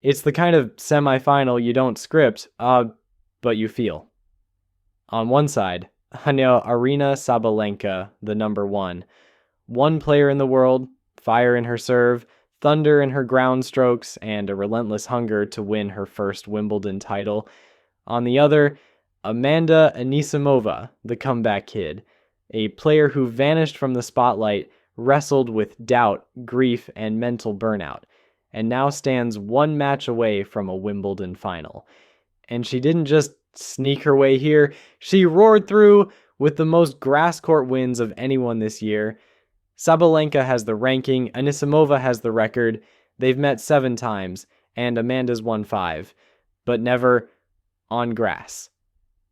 It's the kind of semifinal you don't script, but you feel. On one side, Aryna Sabalenka, the number one. One player in the world, fire in her serve, thunder in her ground strokes, and a relentless hunger to win her first Wimbledon title. On the other, Amanda Anisimova, the comeback kid, a player who vanished from the spotlight, wrestled with doubt, grief, and mental burnout, and now stands one match away from a Wimbledon final. And she didn't just sneak her way here, she roared through with the most grass court wins of anyone this year. Sabalenka has the ranking, Anisimova has the record, they've met 7 times, and Amanda's won 5, but never on grass.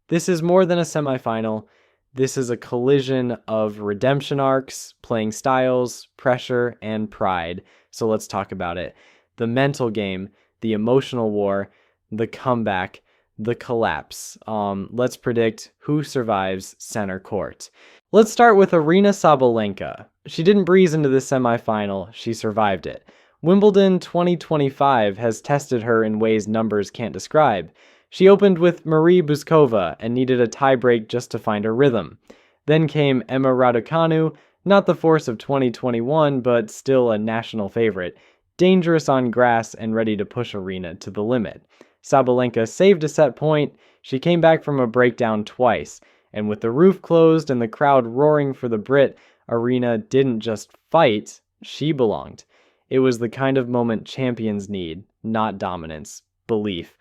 This is more than a semifinal. This is a collision of redemption arcs, playing styles, pressure, and pride. So let's talk about it. The mental game, the emotional war, the comeback, the collapse. Let's predict who survives center court. Let's start with Aryna Sabalenka. She didn't breeze into the semifinal, she survived it. Wimbledon 2025 has tested her in ways numbers can't describe. She opened with Marie Buzkova and needed a tiebreak just to find her rhythm. Then came Emma Raducanu, not the force of 2021, but still a national favorite, dangerous on grass and ready to push Aryna to the limit. Sabalenka saved a set point, she came back from a breakdown twice, and with the roof closed and the crowd roaring for the Brit, Aryna didn't just fight, she belonged. It was the kind of moment champions need, not dominance, belief.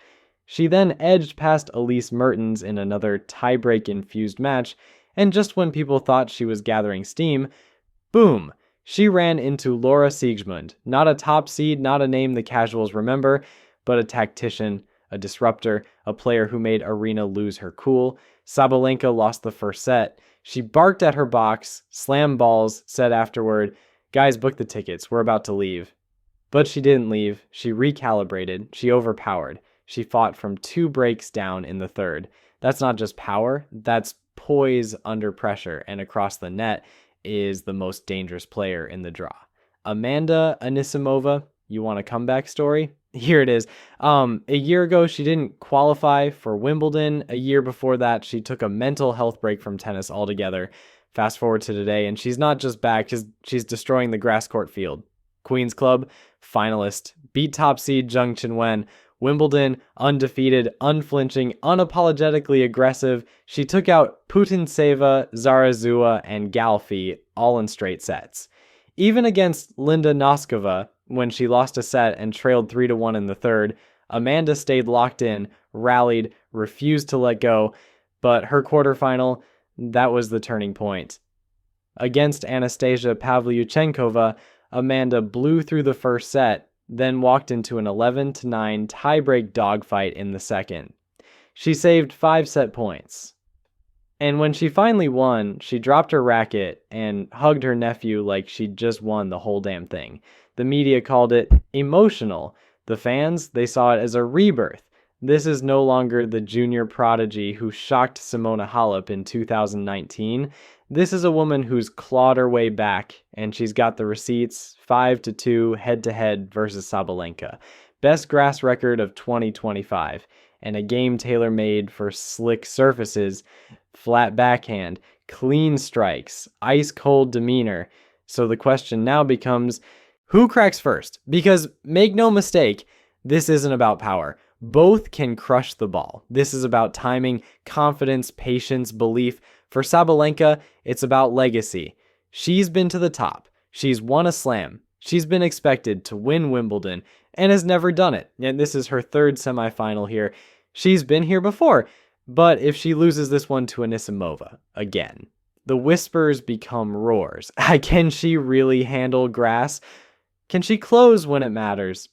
She then edged past Elise Mertens in another tie-break-infused match, and just when people thought she was gathering steam, boom, she ran into Laura Siegemund, not a top seed, not a name the casuals remember, but a tactician, a disruptor, a player who made Aryna lose her cool. Sabalenka lost the first set. She barked at her box, slammed balls, said afterward, "Guys, book the tickets, we're about to leave." But she didn't leave, she recalibrated, she overpowered. She fought from 2 breaks down in the third. That's not just power, that's poise under pressure, and across the net is the most dangerous player in the draw. Amanda Anisimova, you want a comeback story? Here it is. A year ago, she didn't qualify for Wimbledon. A year before that, she took a mental health break from tennis altogether. Fast forward to today, and she's not just back, she's destroying the grass court field. Queen's Club, finalist, beat top seed Zheng Qinwen. Wimbledon, undefeated, unflinching, unapologetically aggressive. She took out Putintseva, Zarazua, and Galfi all in straight sets. Even against Linda Noskova, when she lost a set and trailed 3-1 in the third, Amanda stayed locked in, rallied, refused to let go, but her quarterfinal, that was the turning point. Against Anastasia Pavlyuchenkova, Amanda blew through the first set, then walked into an 11-9 tiebreak dogfight in the second. She saved 5 set points. And when she finally won, she dropped her racket and hugged her nephew like she'd just won the whole damn thing. The media called it emotional. The fans, they saw it as a rebirth. This is no longer the junior prodigy who shocked Simona Halep in 2019. This is a woman who's clawed her way back, and she's got the receipts, 5-2 head-to-head versus Sabalenka. Best grass record of 2025, and a game tailor-made for slick surfaces, flat backhand, clean strikes, ice-cold demeanor. So the question now becomes, who cracks first? Because make no mistake, this isn't about power. Both can crush the ball. This is about timing, confidence, patience, belief. For Sabalenka, it's about legacy. She's been to the top. She's won a slam. She's been expected to win Wimbledon and has never done it. And this is her 3rd semifinal here. She's been here before, but if she loses this one to Anisimova again, the whispers become roars. Can she really handle grass? Can she close when it matters?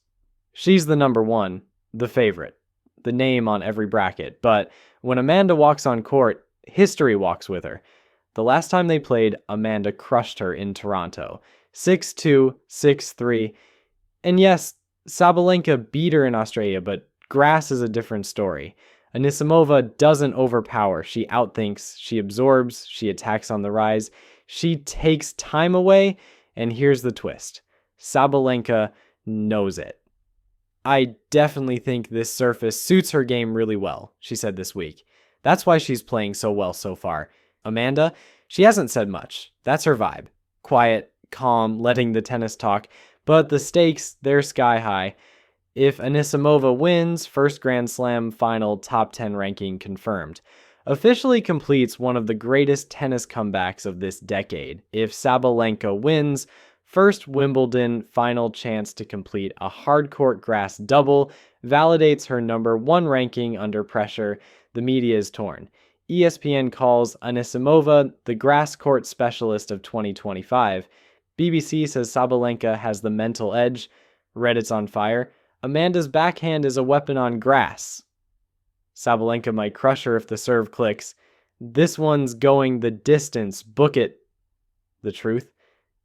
She's the number 1, the favorite, the name on every bracket. But when Amanda walks on court, history walks with her. The last time they played, Amanda crushed her in Toronto. 6-2, 6-3. And yes, Sabalenka beat her in Australia, but grass is a different story. Anisimova doesn't overpower. She outthinks, she absorbs, she attacks on the rise. She takes time away, and here's the twist. Sabalenka knows it. I definitely think this surface suits her game really well, she said this week. That's why she's playing so well so far. Amanda, she hasn't said much. That's her vibe. Quiet, calm, letting the tennis talk. But the stakes, they're sky high. If Anisimova wins, first Grand Slam final top 10 ranking confirmed. Officially completes one of the greatest tennis comebacks of this decade. If Sabalenka wins, first Wimbledon final chance to complete a hardcourt grass double, validates her #1 ranking under pressure. The media is torn. ESPN calls Anisimova the grass court specialist of 2025. BBC says Sabalenka has the mental edge. Reddit's on fire. Amanda's backhand is a weapon on grass. Sabalenka might crush her if the serve clicks. This one's going the distance. Book it. The truth?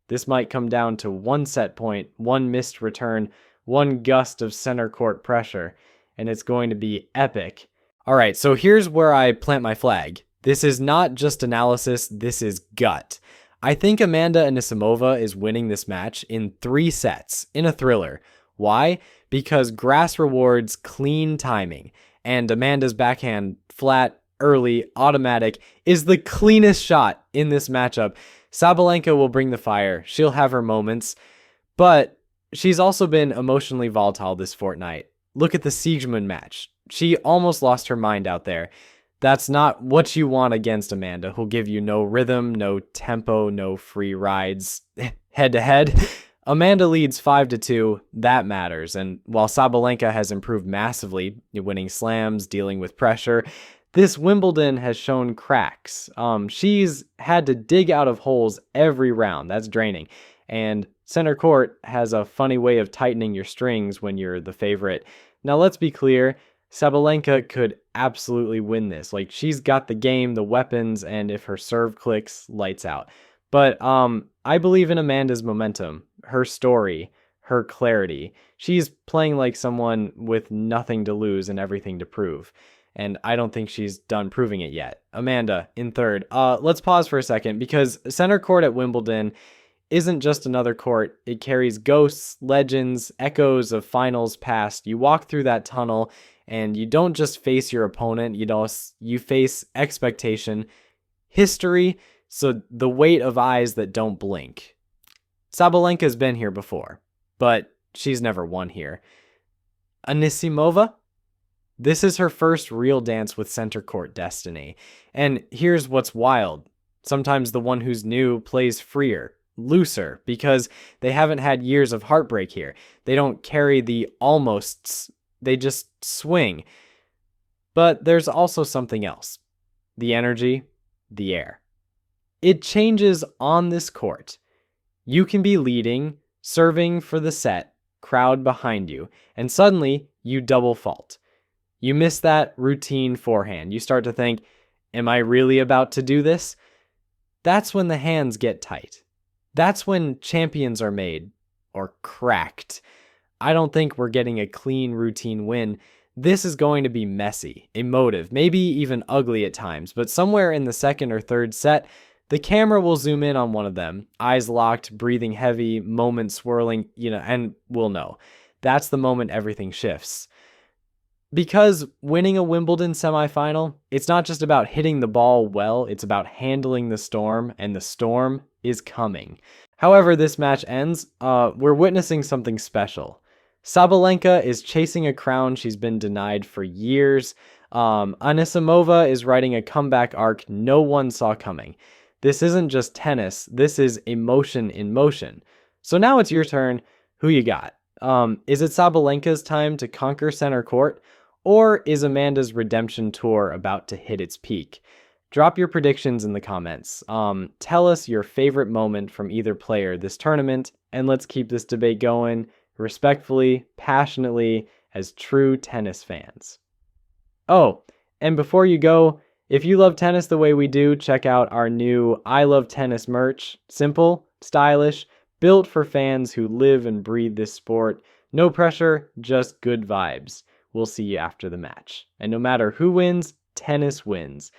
This might come down to one set point, one missed return, one gust of center court pressure, and it's going to be epic. All right, so here's where I plant my flag. This is not just analysis, this is gut. I think Amanda Anisimova is winning this match in 3 sets, in a thriller. Why? Because grass rewards clean timing, and Amanda's backhand, flat, early, automatic, is the cleanest shot in this matchup. Sabalenka will bring the fire, she'll have her moments, but she's also been emotionally volatile this fortnight. Look at the Siegmund match. She almost lost her mind out there. That's not what you want against Amanda, who'll give you no rhythm, no tempo, no free rides. Head to head, Amanda leads 5-2. That matters. And while Sabalenka has improved massively, winning slams, dealing with pressure, this Wimbledon has shown cracks. She's had to dig out of holes every round. That's draining. And center court has a funny way of tightening your strings when you're the favorite. Now, let's be clear. Sabalenka could absolutely win this. Like, she's got the game, the weapons, and if her serve clicks, lights out. But I believe in Amanda's momentum, her story, her clarity. She's playing like someone with nothing to lose and everything to prove. And I don't think she's done proving it yet. Amanda, in third. Let's pause for a second, because center court at Wimbledon isn't just another court. It carries ghosts, legends, echoes of finals past. You walk through that tunnel, and you don't just face your opponent, you face expectation, history, so the weight of eyes that don't blink. Sabalenka's been here before, but she's never won here. Anisimova? This is her first real dance with center court destiny. And here's what's wild. Sometimes the one who's new plays freer, looser, because they haven't had years of heartbreak here. They don't carry the almosts. They just swing. But there's also something else. The energy, the air. It changes on this court. You can be leading, serving for the set, crowd behind you, and suddenly you double fault. You miss that routine forehand. You start to think, am I really about to do this? That's when the hands get tight. That's when champions are made, or cracked. I don't think we're getting a clean routine win. This is going to be messy, emotive, maybe even ugly at times, but somewhere in the second or third set, the camera will zoom in on one of them, eyes locked, breathing heavy, moment swirling, and we'll know. That's the moment everything shifts. Because winning a Wimbledon semifinal, it's not just about hitting the ball well, it's about handling the storm, and the storm is coming. However this match ends, we're witnessing something special. Sabalenka is chasing a crown she's been denied for years. Anisimova is writing a comeback arc no one saw coming. This isn't just tennis, this is emotion in motion. So now it's your turn. Who you got? Is it Sabalenka's time to conquer center court? Or is Amanda's redemption tour about to hit its peak? Drop your predictions in the comments. Tell us your favorite moment from either player this tournament, and let's keep this debate going respectfully, passionately, as true tennis fans. Oh, and before you go, if you love tennis the way we do, check out our new I Love Tennis merch. Simple, stylish, built for fans who live and breathe this sport. No pressure, just good vibes. We'll see you after the match. And no matter who wins, tennis wins.